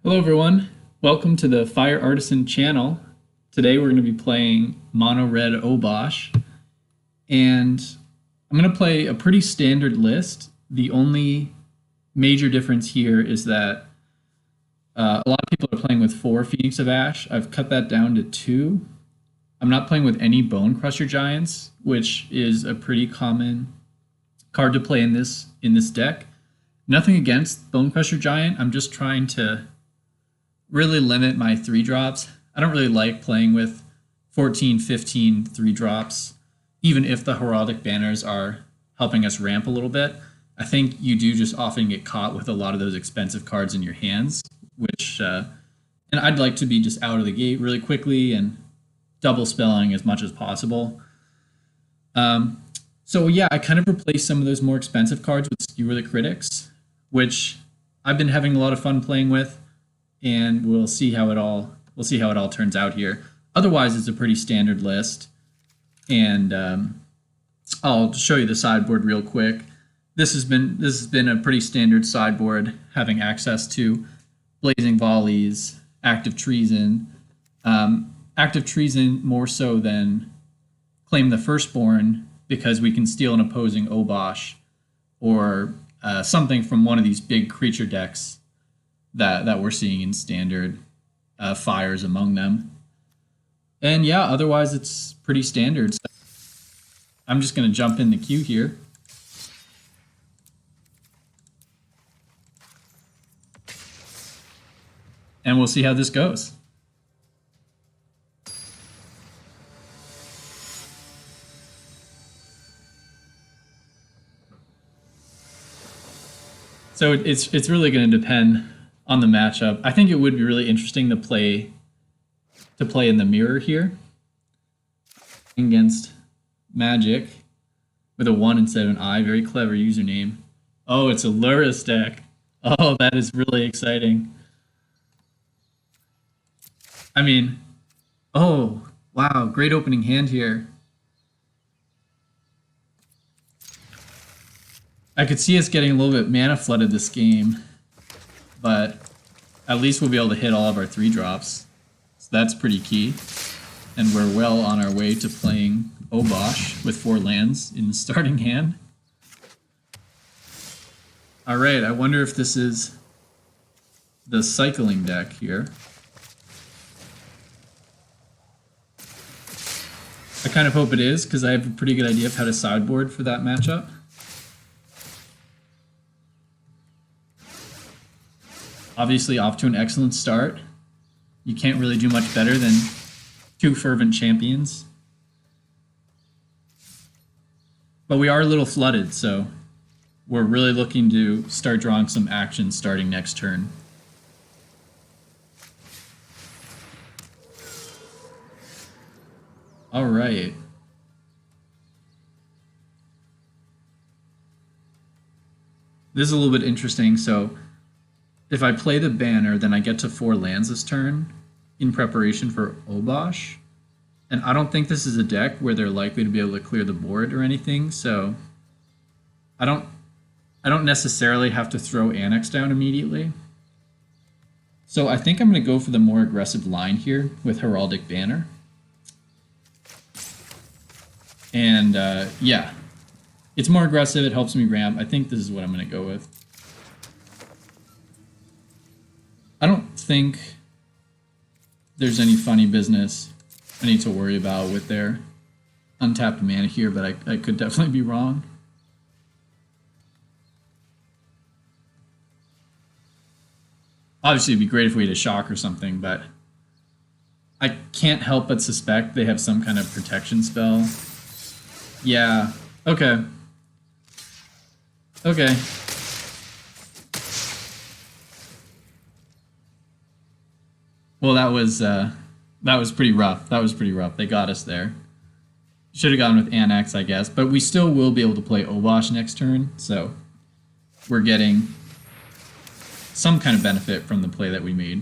Hello everyone, welcome to the Fire Artisan channel. Today we're going to be playing Mono Red Obosh, and I'm going to play a pretty standard list. The only major difference here is that a lot of people are playing with 4 Phoenix of Ash. I've cut that down to 2. I'm not playing with any Bone Crusher Giants, which is a pretty common card to play in this deck. Nothing against Bone Crusher Giant, I'm just trying to really limit my 3-drops. I don't really like playing with 14, 15 3-drops, even if the Heraldic Banners are helping us ramp a little bit. I think you do just often get caught with a lot of those expensive cards in your hands, which, and I'd like to be just out of the gate really quickly and double spelling as much as possible. So yeah, I kind of replaced some of those more expensive cards with Skewer the Critics, which I've been having a lot of fun playing with, and we'll see how it all turns out here. Otherwise, it's a pretty standard list, and I'll show you the sideboard real quick. This has been a pretty standard sideboard, having access to Blazing Volleys, Active Treason. Active Treason more so than Claim the Firstborn, because we can steal an opposing Obosh or something from one of these big creature decks that we're seeing in standard, fires among them. And yeah, otherwise it's pretty standard. So I'm just going to jump in the queue here. And we'll see how this goes. So it's really going to depend on the matchup. I think it would be really interesting to play in the mirror here against Magic with a 1 instead of an I. Very clever username. Oh, it's a Luris deck. Oh, that is really exciting. I mean, oh, wow, great opening hand here. I could see us getting a little bit mana flooded this game, but at least we'll be able to hit all of our 3-drops. So that's pretty key. And we're well on our way to playing Obosh with 4 lands in the starting hand. Alright, I wonder if this is the cycling deck here. I kind of hope it is, because I have a pretty good idea of how to sideboard for that matchup. Obviously off to an excellent start. You can't really do much better than 2 Fervent Champions. But we are a little flooded, so we're really looking to start drawing some action starting next turn. All right. This is a little bit interesting. So if I play the banner, then I get to 4 lands this turn in preparation for Obosh. And I don't think this is a deck where they're likely to be able to clear the board or anything, so I don't necessarily have to throw Anax down immediately. So I think I'm going to go for the more aggressive line here with Heraldic Banner. And yeah, it's more aggressive, it helps me ramp. I think this is what I'm going to go with. I don't think there's any funny business I need to worry about with their untapped mana here, but I could definitely be wrong. Obviously, it'd be great if we had a shock or something, but I can't help but suspect they have some kind of protection spell. Yeah, okay. Okay. Well, that was pretty rough. That was pretty rough. They got us there. Should have gone with Anax, I guess. But we still will be able to play Obosh next turn, so we're getting some kind of benefit from the play that we made.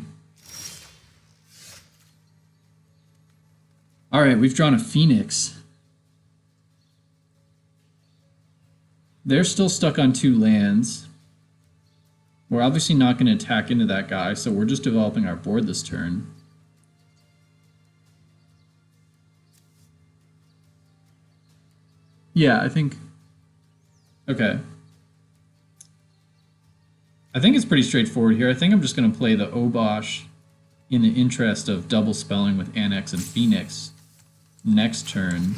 Alright, we've drawn a Phoenix. They're still stuck on 2 lands. We're obviously not going to attack into that guy, so we're just developing our board this turn. Yeah, I think... Okay. I think it's pretty straightforward here. I think I'm just going to play the Obosh in the interest of double spelling with Anax and Phoenix next turn.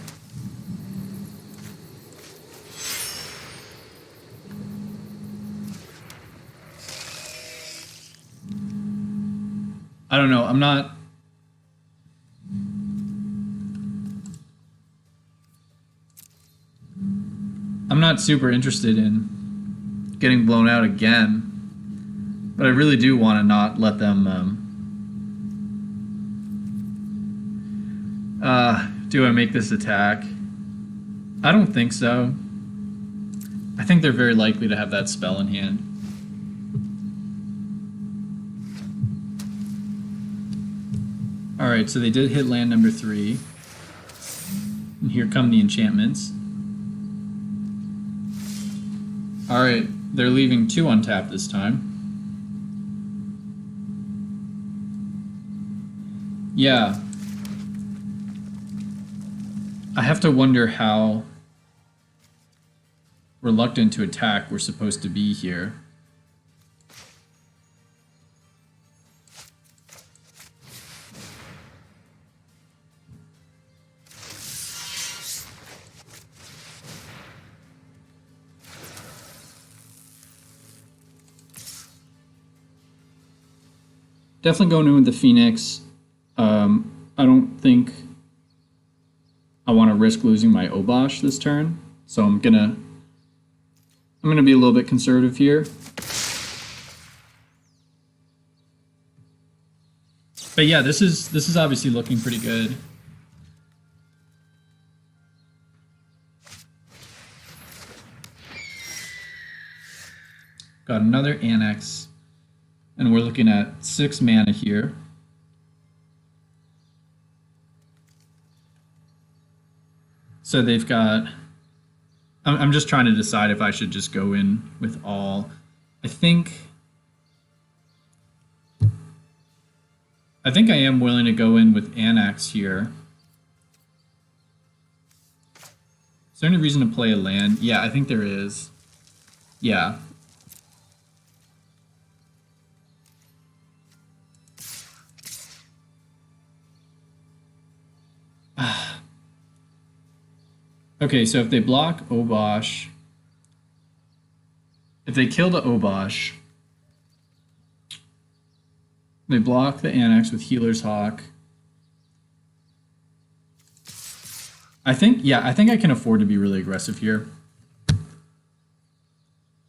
I don't know, I'm not super interested in getting blown out again, but I really do want to not let them do I make this attack? I don't think so. I think they're very likely to have that spell in hand. Alright, so they did hit land number 3. And here come the enchantments. Alright, they're leaving 2 untapped this time. Yeah. I have to wonder how reluctant to attack we're supposed to be here. Definitely going in with the Phoenix. I don't think I want to risk losing my Obosh this turn, so I'm gonna be a little bit conservative here. But yeah, this is obviously looking pretty good. Got another Anax. And we're looking at 6 mana here. So they've got... I'm just trying to decide if I should just go in with all. I think I am willing to go in with Anax here. Is there any reason to play a land? Yeah, I think there is. Yeah. Okay, so if they block Obosh, if they kill the Obosh, they block the Anax with Healer's Hawk. I think I can afford to be really aggressive here.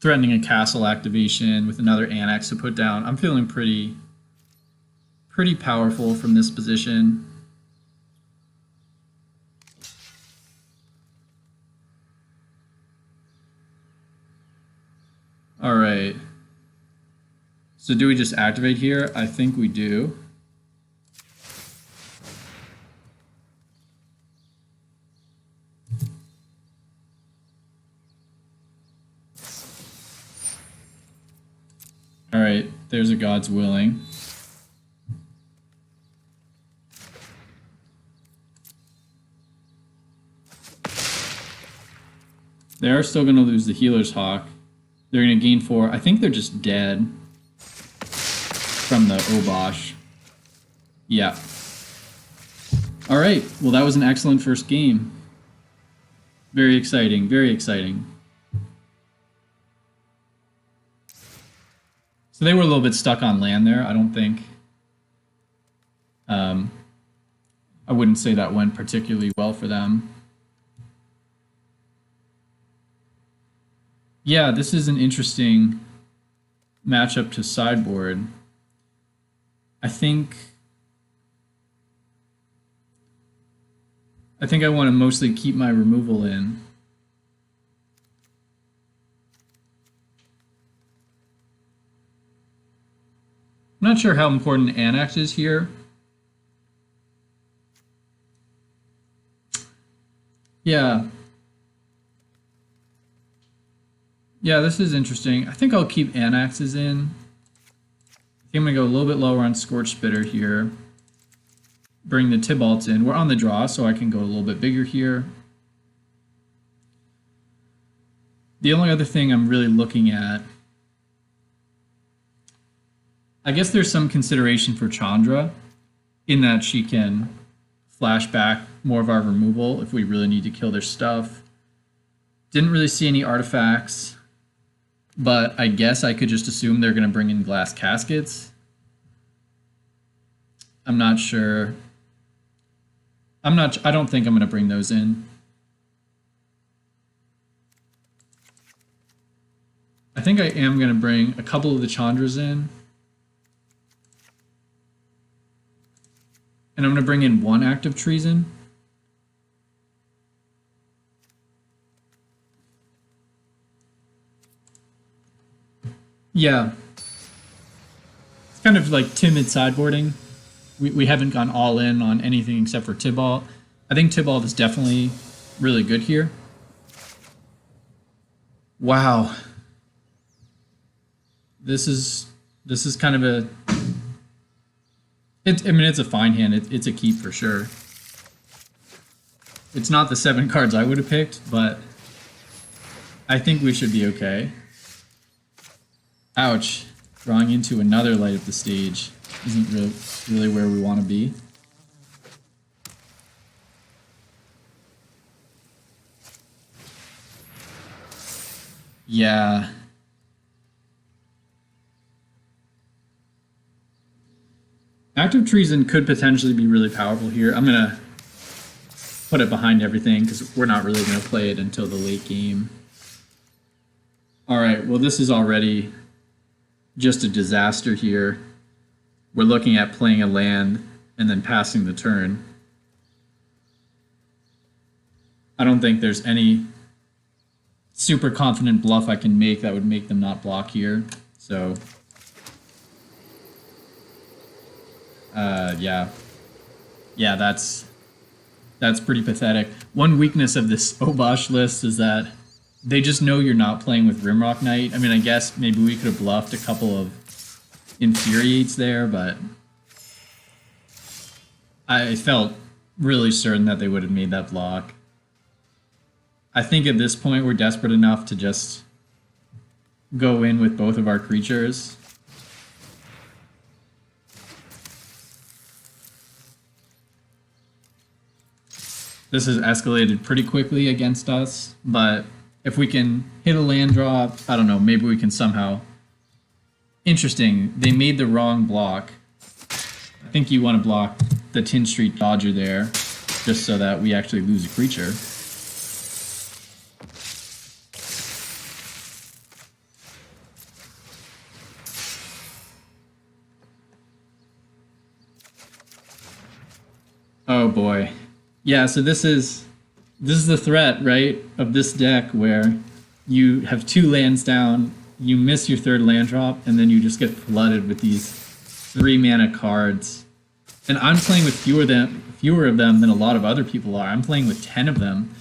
Threatening a castle activation with another Anax to put down. I'm feeling pretty powerful from this position. All right. So do we just activate here? I think we do. All right, there's a God's Willing. They are still going to lose the Healer's Hawk. They're going to gain 4. I think they're just dead from the Obosh. Yeah. All right. Well, that was an excellent first game. Very exciting. Very exciting. So they were a little bit stuck on land there. I don't think... I wouldn't say that went particularly well for them. Yeah, this is an interesting matchup to sideboard. I think I want to mostly keep my removal in. I'm not sure how important Anax is here. Yeah, Yeah, this is interesting. I think I'll keep Anaxes in. I think I'm going to go a little bit lower on Scorch Spitter here. Bring the Tybalts in. We're on the draw, so I can go a little bit bigger here. The only other thing I'm really looking at, I guess there's some consideration for Chandra in that she can flash back more of our removal if we really need to kill their stuff. Didn't really see any artifacts, but I guess I could just assume they're going to bring in glass caskets. I'm not sure. I don't think I'm going to bring those in. I think I am going to bring a couple of the Chandras in. And I'm going to bring in one Act of Treason. Yeah. It's kind of like timid sideboarding. We haven't gone all in on anything except for Tybalt. I think Tybalt is definitely really good here. Wow. This is kind of a... I mean, it's a fine hand. It's a keep for sure. It's not the 7 cards I would have picked, but I think we should be okay. Ouch. Drawing into another light up the stage isn't really where we want to be. Yeah. Act of Treason could potentially be really powerful here. I'm going to put it behind everything because we're not really going to play it until the late game. Alright, well this is already just a disaster here. We're looking at playing a land and then passing the turn. I don't think there's any super confident bluff I can make that would make them not block here. So, yeah, that's pretty pathetic. One weakness of this Obosh list is that they just know you're not playing with Rimrock Knight. I mean, I guess maybe we could have bluffed a couple of Infuriates there, but I felt really certain that they would have made that block. I think at this point we're desperate enough to just go in with both of our creatures. This has escalated pretty quickly against us, but if we can hit a land drop, I don't know, maybe we can somehow... Interesting, they made the wrong block. I think you want to block the Tin Street Dodger there, just so that we actually lose a creature. Oh boy. Yeah, so this is the threat, right, of this deck where you have 2 lands down, you miss your 3rd land drop, and then you just get flooded with these 3 mana cards. And I'm playing with fewer of them than a lot of other people are. I'm playing with 10 of them.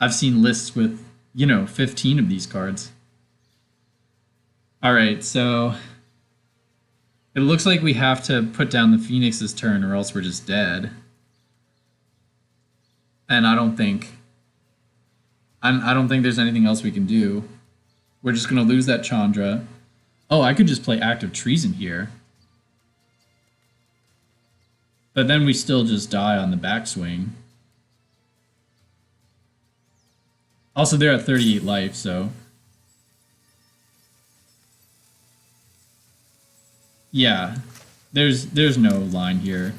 I've seen lists with, 15 of these cards. Alright, so it looks like we have to put down the Phoenix's turn or else we're just dead. And I don't think there's anything else we can do. We're just going to lose that Chandra. Oh, I could just play Act of Treason here. But then we still just die on the backswing. Also, they're at 38 life, so... Yeah, there's no line here.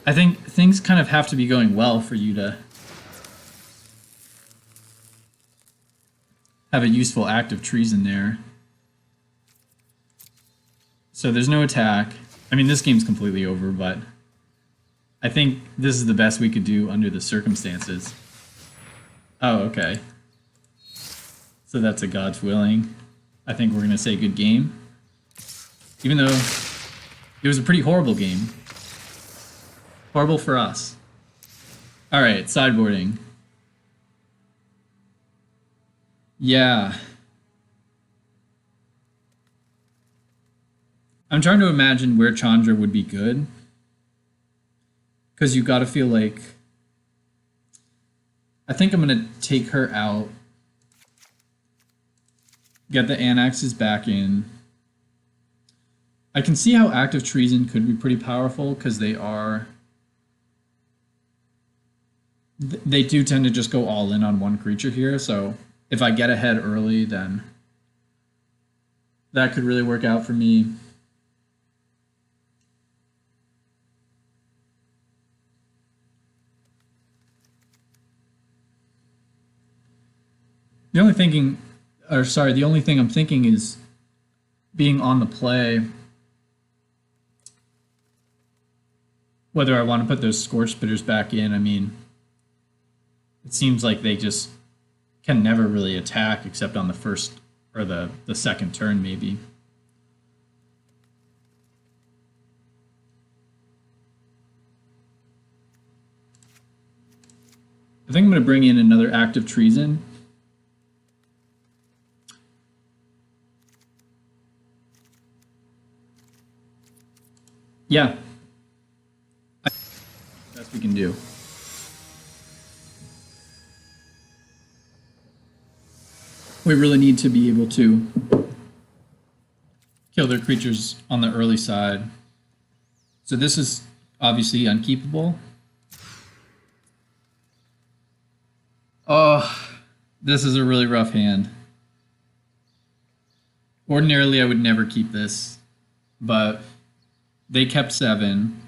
I think things kind of have to be going well for you to have a useful Act of Treason there. So there's no attack. I mean, this game's completely over, but I think this is the best we could do under the circumstances. Oh, okay. So that's a God's willing. I think we're going to say good game. Even though it was a pretty horrible game. Horrible for us. Alright, sideboarding. Yeah. I'm trying to imagine where Chandra would be good. Because you got to feel like... I think I'm going to take her out. Get the Anaxes back in. I can see how Active Treason could be pretty powerful because they are... They do tend to just go all in on one creature here, so if I get ahead early, then that could really work out for me. The only thing I'm thinking is being on the play, whether I want to put those Scorch Spitters back in. I mean, it seems like they just can never really attack except on the first or the second turn, maybe. I think I'm going to bring in another Active Treason. Yeah. Best we can do. We really need to be able to kill their creatures on the early side. So this is obviously unkeepable. Oh, this is a really rough hand. Ordinarily, I would never keep this, but they kept 7.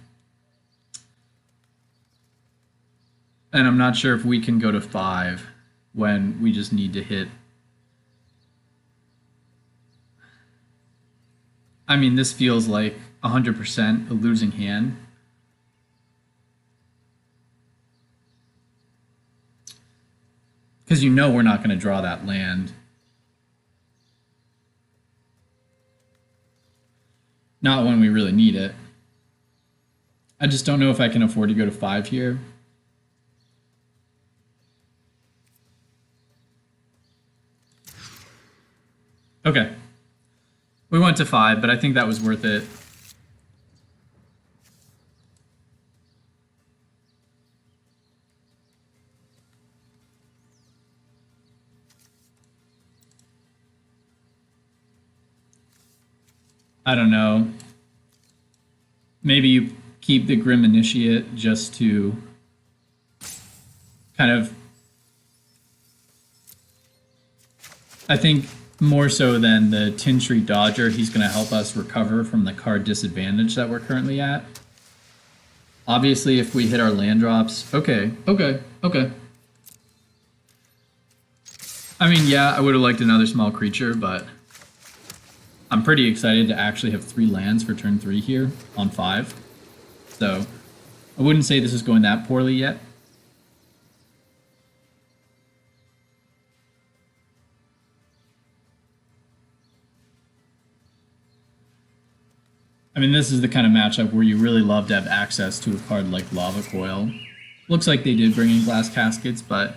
And I'm not sure if we can go to 5 when we just need to hit. I mean, this feels like 100% a losing hand. Because you know we're not going to draw that land. Not when we really need it. I just don't know if I can afford to go to 5 here. Okay. We went to 5, but I think that was worth it. I don't know. Maybe you keep the Grim Initiate just to kind of... I think more so than the Tintree Dodger, he's going to help us recover from the card disadvantage that we're currently at. Obviously, if we hit our land drops... Okay. I mean, yeah, I would have liked another small creature, but I'm pretty excited to actually have 3 lands for turn 3 here on 5. So I wouldn't say this is going that poorly yet. I mean, this is the kind of matchup where you really love to have access to a card like Lava Coil. Looks like they did bring in Glass Caskets, but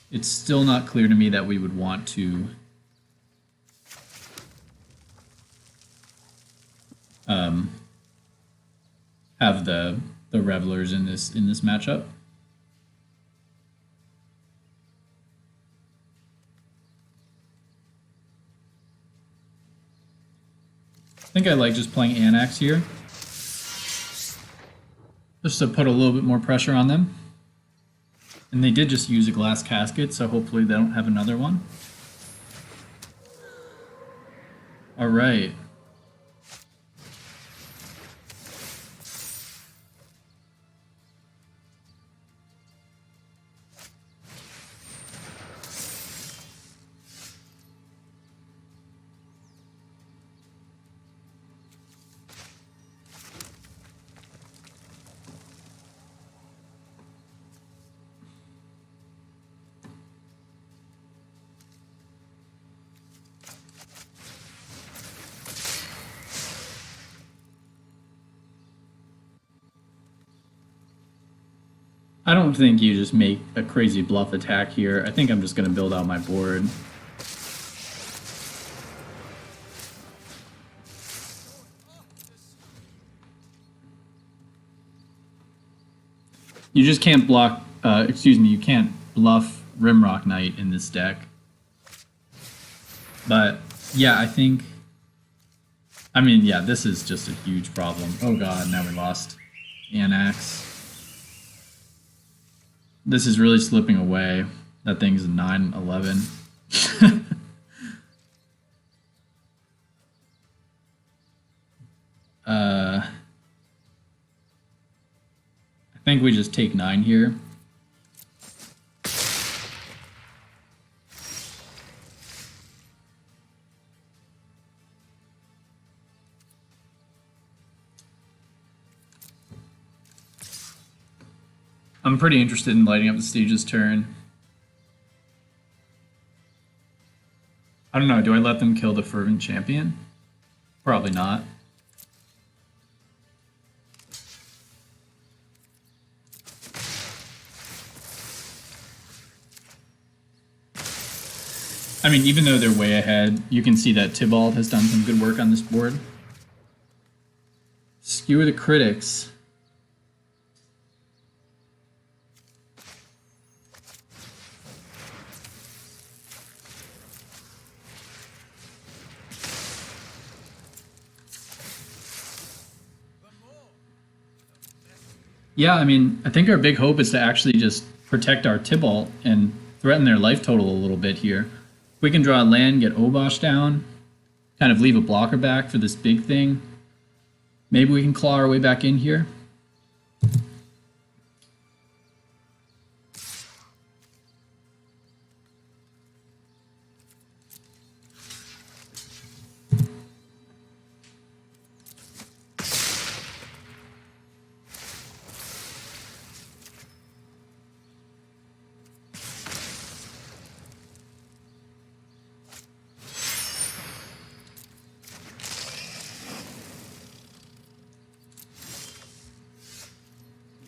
it's still not clear to me that we would want to have the Revelers in this matchup. I think I like just playing Anax here, just to put a little bit more pressure on them. And they did just use a Glass Casket, so hopefully they don't have another one. All right. I don't think you just make a crazy bluff attack here. I think I'm just going to build out my board. You just can't block, excuse me, you can't bluff Rimrock Knight in this deck. But, yeah, I think, I mean, yeah, this is just a huge problem. Oh god, now we lost Anax. This is really slipping away. That thing's 9-11. I think we just take 9 here. I'm pretty interested in lighting up the stage's turn. I don't know, do I let them kill the Fervent Champion? Probably not. I mean, even though they're way ahead, you can see that Tybalt has done some good work on this board. Skewer the Critics. Yeah, I mean, I think our big hope is to actually just protect our Tybalt and threaten their life total a little bit here. If we can draw a land, get Obosh down, kind of leave a blocker back for this big thing, maybe we can claw our way back in here.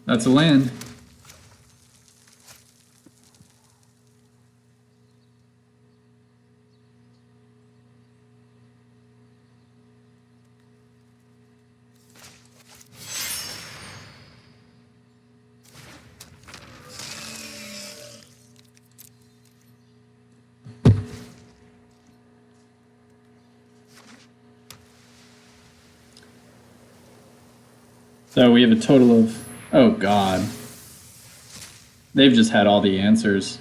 That's a land. So we have a total of, oh god. They've just had all the answers.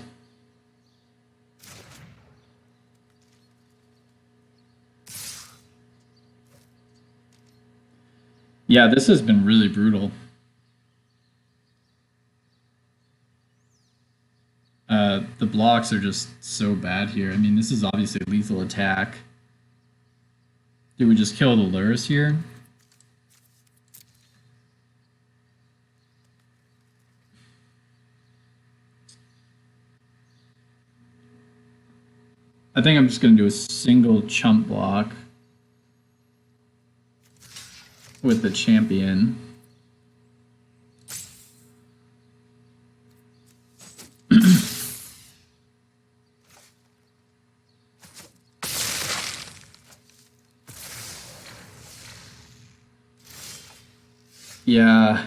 Yeah, this has been really brutal. The blocks are just so bad here. I mean, this is obviously a lethal attack. Do we just kill the lures here? I think I'm just going to do a single chump block with the champion. Yeah,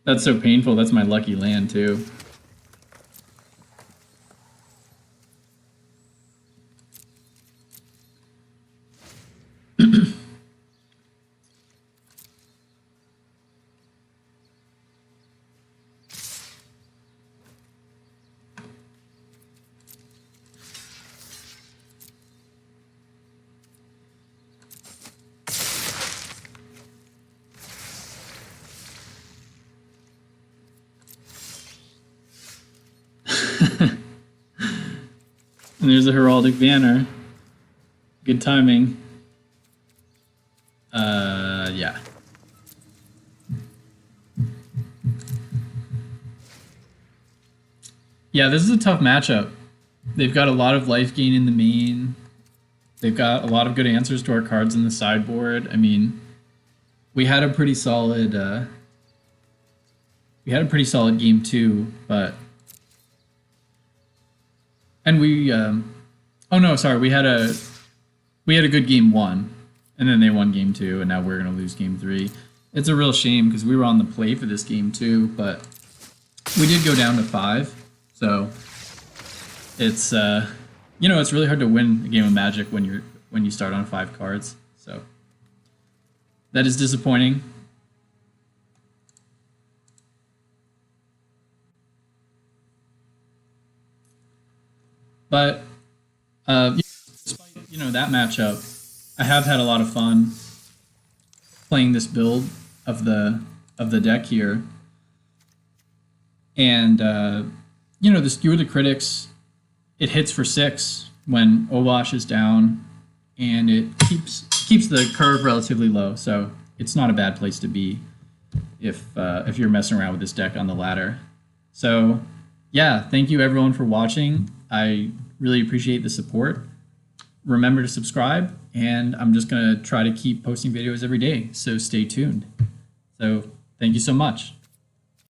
that's so painful. That's my lucky land too. And there's a Heraldic Banner. Good timing. Yeah. Yeah, this is a tough matchup. They've got a lot of life gain in the main. They've got a lot of good answers to our cards in the sideboard. I mean, we had a pretty solid game 2, but and we oh no, sorry, we had a good game 1, and then they won game 2, and now we're gonna lose game 3. It's a real shame because we were on the play for this game too, but We did go down to 5, so it's you know, it's really hard to win a game of Magic when you start on 5 cards. So that is disappointing. But despite, you know, that matchup, I have had a lot of fun playing this build of the deck here. And you know, the Skewer the Critics, it hits for 6 when Obosh is down, and it keeps the curve relatively low. So it's not a bad place to be if you're messing around with this deck on the ladder. So yeah, thank you everyone for watching. I really appreciate the support. Remember to subscribe, and I'm just gonna try to keep posting videos every day, so stay tuned. So thank you so much.